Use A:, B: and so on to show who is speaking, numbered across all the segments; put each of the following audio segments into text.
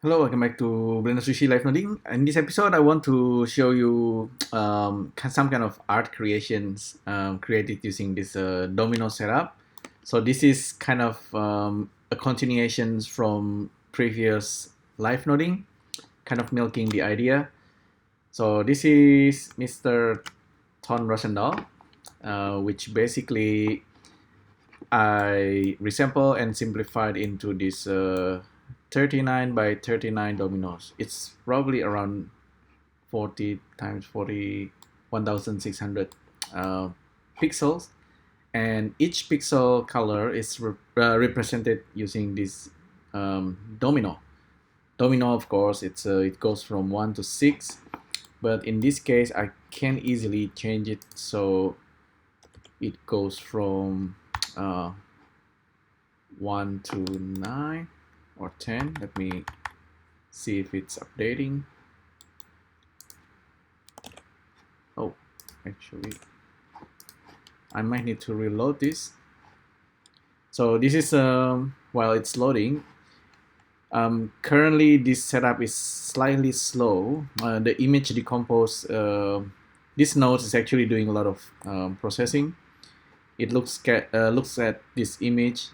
A: Hello, welcome back to Blender Sushi Live Noding. In this episode, I want to show you some kind of art creations created using this domino setup. So this is kind of a continuation from previous live noding, kind of milking the idea. So this is Mr. Ton Rosendahl, which basically I resample and simplified into this 39 by 39 dominoes. It's probably around 40 times 40, 1600 pixels, and each pixel color is represented using this domino. Domino, of course, it goes from 1 to 6, but in this case, I can easily change it so it goes from uh, 1 to 9 or 10. Let me see if it's updating. Oh, actually, I might need to reload this. So this is while it's loading. Currently, this setup is slightly slow. The image decompose. This node is actually doing a lot of processing. It looks at this image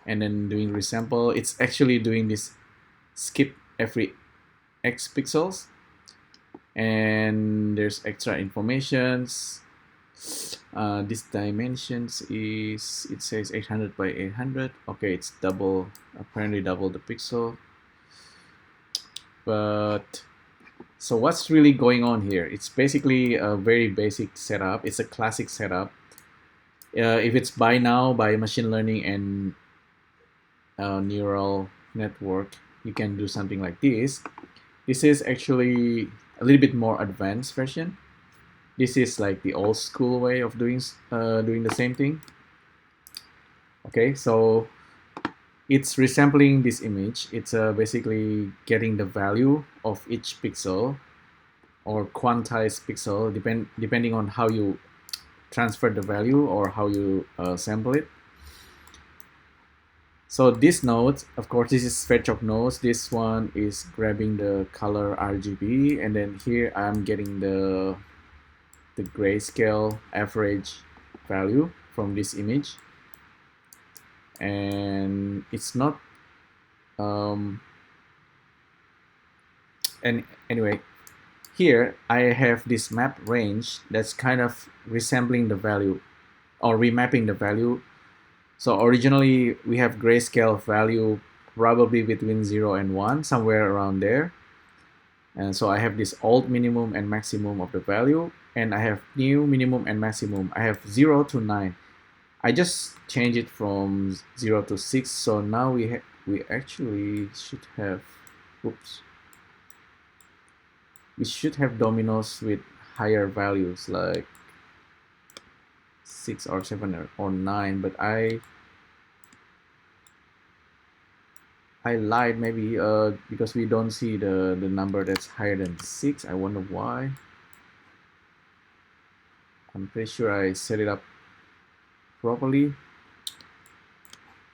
A: and then doing resample. It's actually doing this skip every X pixels, and there's extra informations. This dimensions is, it says 800 by 800. Okay, it's apparently double the pixel. But so what's really going on here? It's basically a very basic setup. It's a classic setup. If it's by machine learning and neural network, you can do something like this. This is actually a little bit more advanced version. This is like the old school way of doing the same thing. Okay, so it's resampling this image. It's basically getting the value of each pixel or quantized pixel, depending on how you transfer the value or how you sample it. So this node, of course, this is fetch of nodes. This one is grabbing the color RGB, and then here I'm getting the grayscale average value from this image. And it's not and anyway, here I have this map range that's kind of resembling the value or remapping the value. So originally we have grayscale value probably between 0 and 1, somewhere around there. And so I have this old minimum and maximum of the value, and I have new minimum and maximum. I have 0 to 9. I just change it from 0 to 6. So now we actually should have, oops. We should have dominoes with higher values like 6 or 7 or 9, but I lied maybe because we don't see the number that's higher than 6. I wonder why. I'm pretty sure I set it up properly.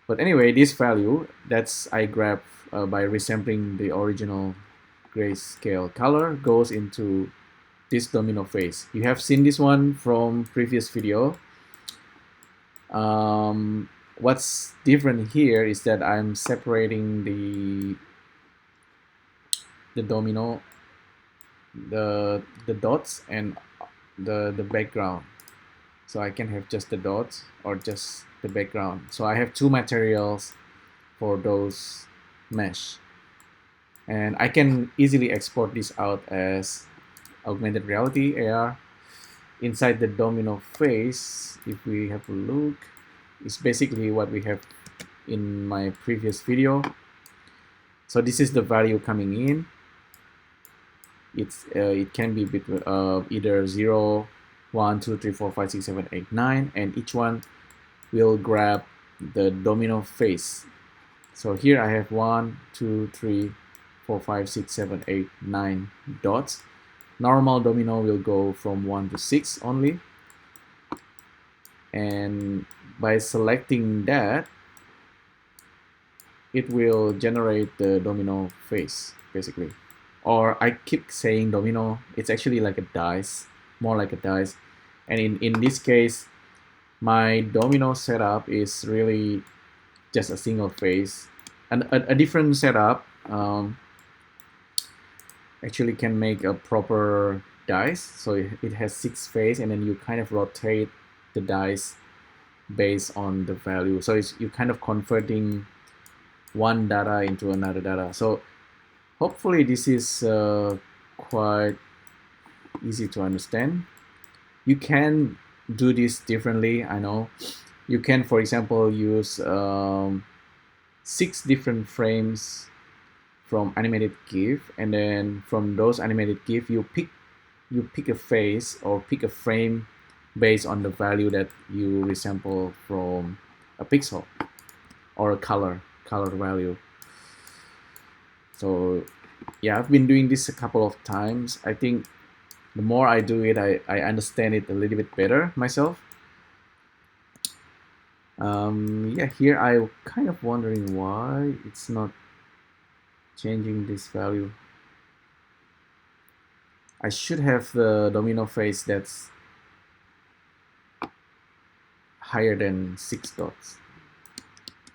A: But anyway, this value that's I grab by resampling the original grayscale color goes into this domino face. You have seen this one from previous video. What's different here is that I'm separating the domino, the dots and the background. So I can have just the dots or just the background. So I have two materials for those mesh. And I can easily export this out as augmented reality, AR. Inside the domino face, if we have a look, it's basically what we have in my previous video. So this is the value coming in. It can be between either 0, 1, 2, 3, 4, 5, 6, 7, 8, 9, and each one will grab the domino face. So here I have 1, 2, 3, 4, 5, 6, 7, 8, 9 dots. Normal domino will go from 1 to 6 only. And by selecting that, it will generate the domino face basically. Or I keep saying domino, it's actually like a dice, more like a dice. And in this case, my domino setup is really just a single face. And a different setup actually can make a proper dice. So it has 6 faces, and then you kind of rotate the dice based on the value. So you kind of converting one data into another data. So hopefully this is quite easy to understand. You can do this differently, I know. You can, for example, use 6 different frames from animated GIF, and then from those animated GIF you pick a face or pick a frame based on the value that you resample from a pixel or a color value. So yeah, I've been doing this a couple of times. I think the more I do it, I understand it a little bit better myself. Yeah, here I'm kind of wondering why it's not changing this value. I should have the domino face that's higher than 6 dots.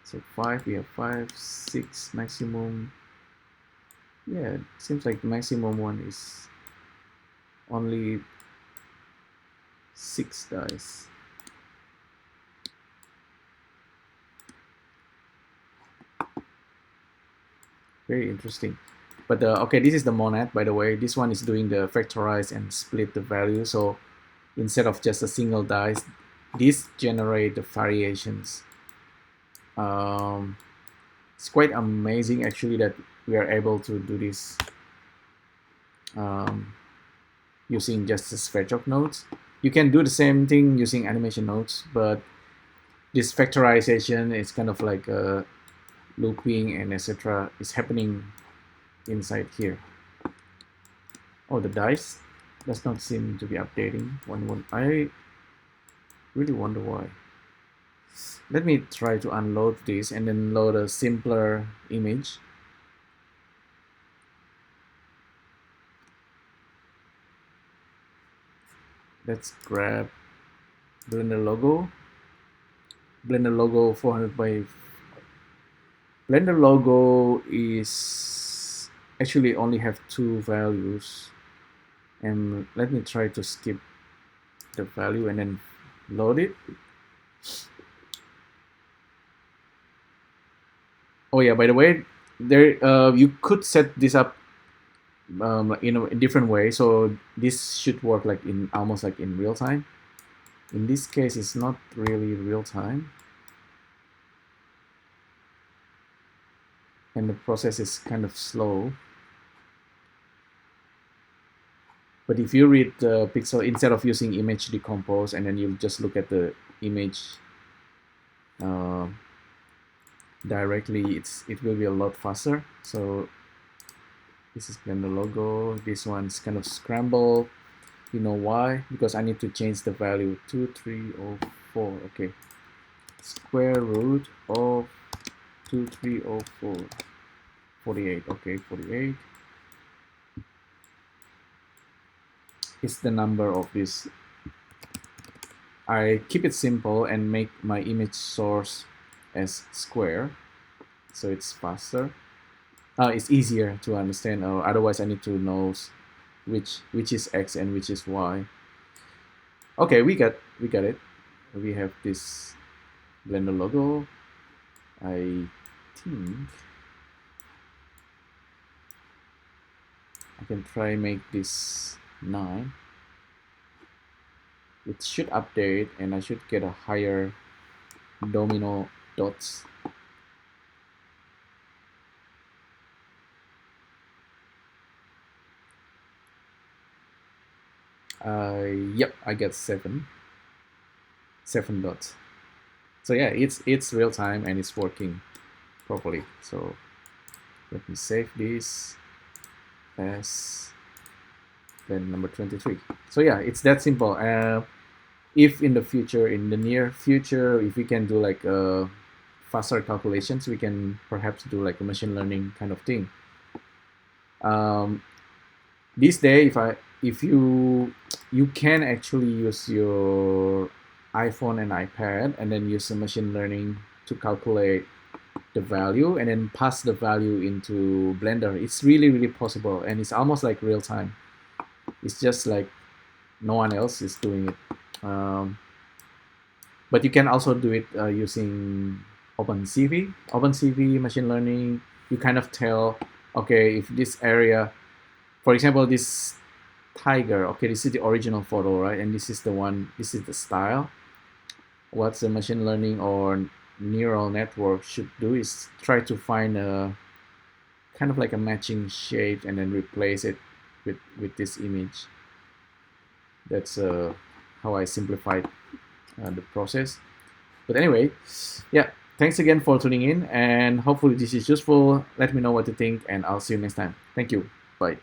A: So 5, we have 5, 6 maximum. Yeah, it seems like the maximum one is only 6 dice. Very interesting. But okay, this is the monad, by the way. This one is doing the factorize and split the value. So instead of just a single dice, this generate the variations. It's quite amazing actually that we are able to do this using just the Sverchok nodes. You can do the same thing using animation nodes, but this factorization is kind of like looping and etc. is happening inside here. Oh, the dice does not seem to be updating. I really wonder why. Let me try to unload this and then load a simpler image. Let's grab Blender logo. Blender logo 400 by Blender logo is actually only have 2 values, and let me try to skip the value and then load it. Oh yeah, by the way, there you could set this up in a different way. So this should work like in almost like in real time. In this case, it's not really real time, and the process is kind of slow. But if you read the pixel, instead of using image decompose and then you just look at the image directly, it will be a lot faster. So this is Blender logo. This one's kind of scrambled. You know why? Because I need to change the value 2304. Okay, square root of 2304. 48. Okay, 48 is the number of this. I keep it simple and make my image source as square, so it's faster. It's easier to understand. Otherwise, I need to know which is X and which is Y. Okay, we got it. We have this Blender logo. I think I can try make this 9. It should update and I should get a higher domino dots. Yep, I get 7 dots. So yeah, it's real time and it's working properly. So let me save this as then number 23. So yeah, it's that simple. If in the future, in the near future, if we can do like a faster calculations, we can perhaps do like a machine learning kind of thing. This day, if you can actually use your iPhone and iPad and then use the machine learning to calculate the value and then pass the value into Blender. It's really possible, and it's almost like real time. It's just like no one else is doing it. But you can also do it using OpenCV. OpenCV machine learning, you kind of tell, okay, if this area, for example, this tiger, okay, this is the original photo, right? And this is the one, this is the style. What the machine learning or neural network should do is try to find a kind of like a matching shape and then replace it with this image. That's how I simplified the process. But anyway, yeah, thanks again for tuning in, and hopefully this is useful. Let me know what you think, and I'll see you next time. Thank you. Bye.